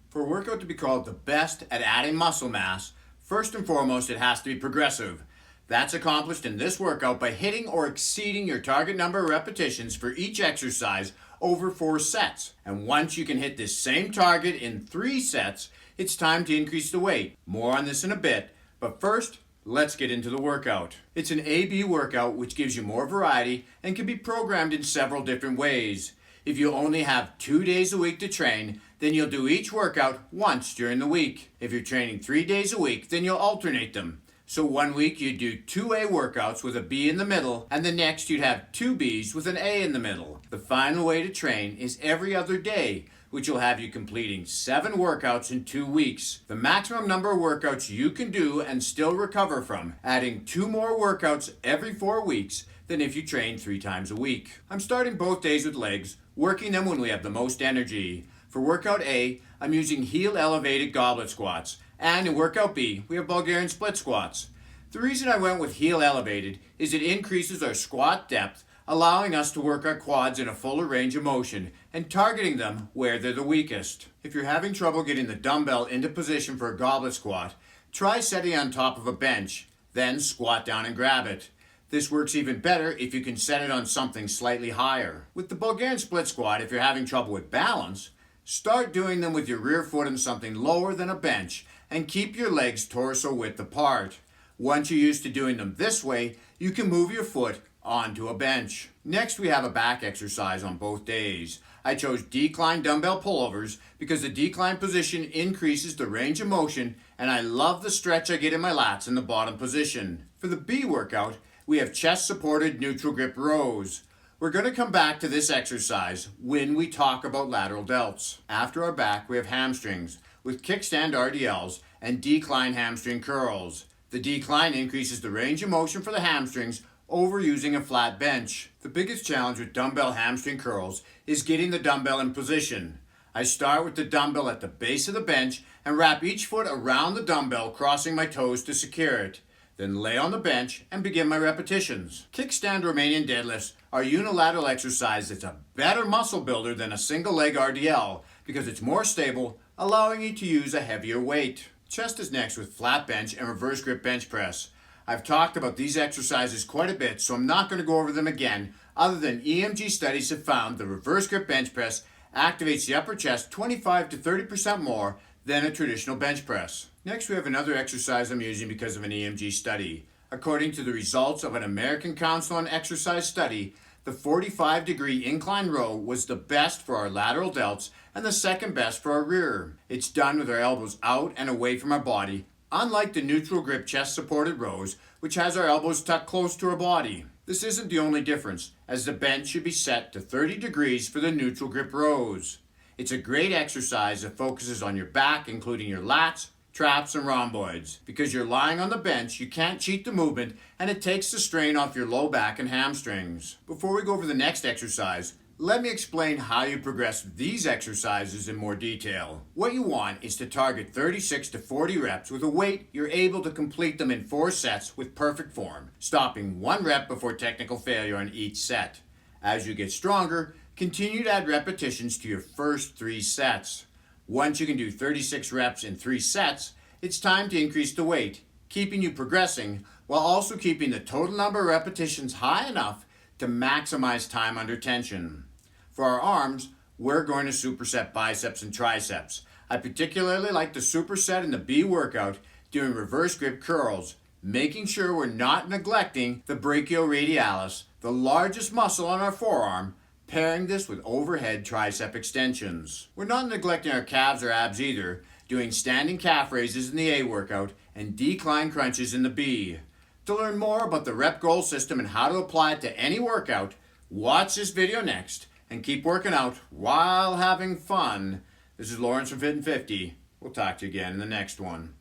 For a workout to be called the best at adding muscle mass, first and foremost it has to be progressive. That's accomplished in this workout by hitting or exceeding your target number of repetitions for each exercise over 4 sets. And once you can hit this same target in 3 sets, it's time to increase the weight. More on this in a bit, but first, let's get into the workout. It's an A-B workout which gives you more variety and can be programmed in several different ways. If you only have 2 days a week to train, then you'll do each workout once during the week. If you're training 3 days a week, then you'll alternate them. So one week you'd do 2 A workouts with a B in the middle, and the next you'd have 2 Bs with an A in the middle. The final way to train is every other day, which will have you completing 7 workouts in 2 weeks. The maximum number of workouts you can do and still recover from, adding 2 more workouts every 4 weeks than if you train 3 times a week. I'm starting both days with legs, working them when we have the most energy. For workout A, I'm using heel elevated goblet squats, and in workout B, we have Bulgarian split squats. The reason I went with heel elevated is it increases our squat depth, allowing us to work our quads in a fuller range of motion and targeting them where they're the weakest. If you're having trouble getting the dumbbell into position for a goblet squat, try setting on top of a bench, then squat down and grab it. This works even better if you can set it on something slightly higher. With the Bulgarian split squat, if you're having trouble with balance, start doing them with your rear foot on something lower than a bench and keep your legs torso width apart. Once you're used to doing them this way, you can move your foot onto a bench. Next, we have a back exercise on both days. I chose decline dumbbell pullovers because the decline position increases the range of motion, and I love the stretch I get in my lats in the bottom position. For the B workout, we have chest supported neutral grip rows. We're going to come back to this exercise when we talk about lateral delts. After our back, we have hamstrings with kickstand RDLs and decline hamstring curls. The decline increases the range of motion for the hamstrings over using a flat bench. The biggest challenge with dumbbell hamstring curls is getting the dumbbell in position. I start with the dumbbell at the base of the bench and wrap each foot around the dumbbell, crossing my toes to secure it. Then lay on the bench and begin my repetitions. Kickstand Romanian deadlifts are a unilateral exercise that's a better muscle builder than a single leg RDL because it's more stable, allowing you to use a heavier weight. Chest is next with flat bench and reverse grip bench press. I've talked about these exercises quite a bit, so I'm not going to go over them again, other than EMG studies have found the reverse grip bench press activates the upper chest 25 to 30% more than a traditional bench press. Next, we have another exercise I'm using because of an EMG study. According to the results of an American Council on Exercise study, the 45-degree incline row was the best for our lateral delts and the second best for our rear. It's done with our elbows out and away from our body, unlike the neutral grip chest supported rows, which has our elbows tucked close to our body. This isn't the only difference, as the bench should be set to 30 degrees for the neutral grip rows. It's a great exercise that focuses on your back, including your lats, traps, and rhomboids. Because you're lying on the bench, you can't cheat the movement, and it takes the strain off your low back and hamstrings. Before we go over the next exercise, let me explain how you progress these exercises in more detail. What you want is to target 36 to 40 reps with a weight you're able to complete them in 4 sets with perfect form, stopping 1 rep before technical failure on each set. As you get stronger, continue to add repetitions to your first 3 sets. Once you can do 36 reps in 3 sets, it's time to increase the weight, keeping you progressing while also keeping the total number of repetitions high enough to maximize time under tension. For our arms, we're going to superset biceps and triceps. I particularly like the superset in the B workout doing reverse grip curls, making sure we're not neglecting the brachioradialis, the largest muscle on our forearm, pairing this with overhead tricep extensions. We're not neglecting our calves or abs either, doing standing calf raises in the A workout and decline crunches in the B. To learn more about the rep goal system and how to apply it to any workout, watch this video next and keep working out while having fun. This is Lawrence from Fit and 50. We'll talk to you again in the next one.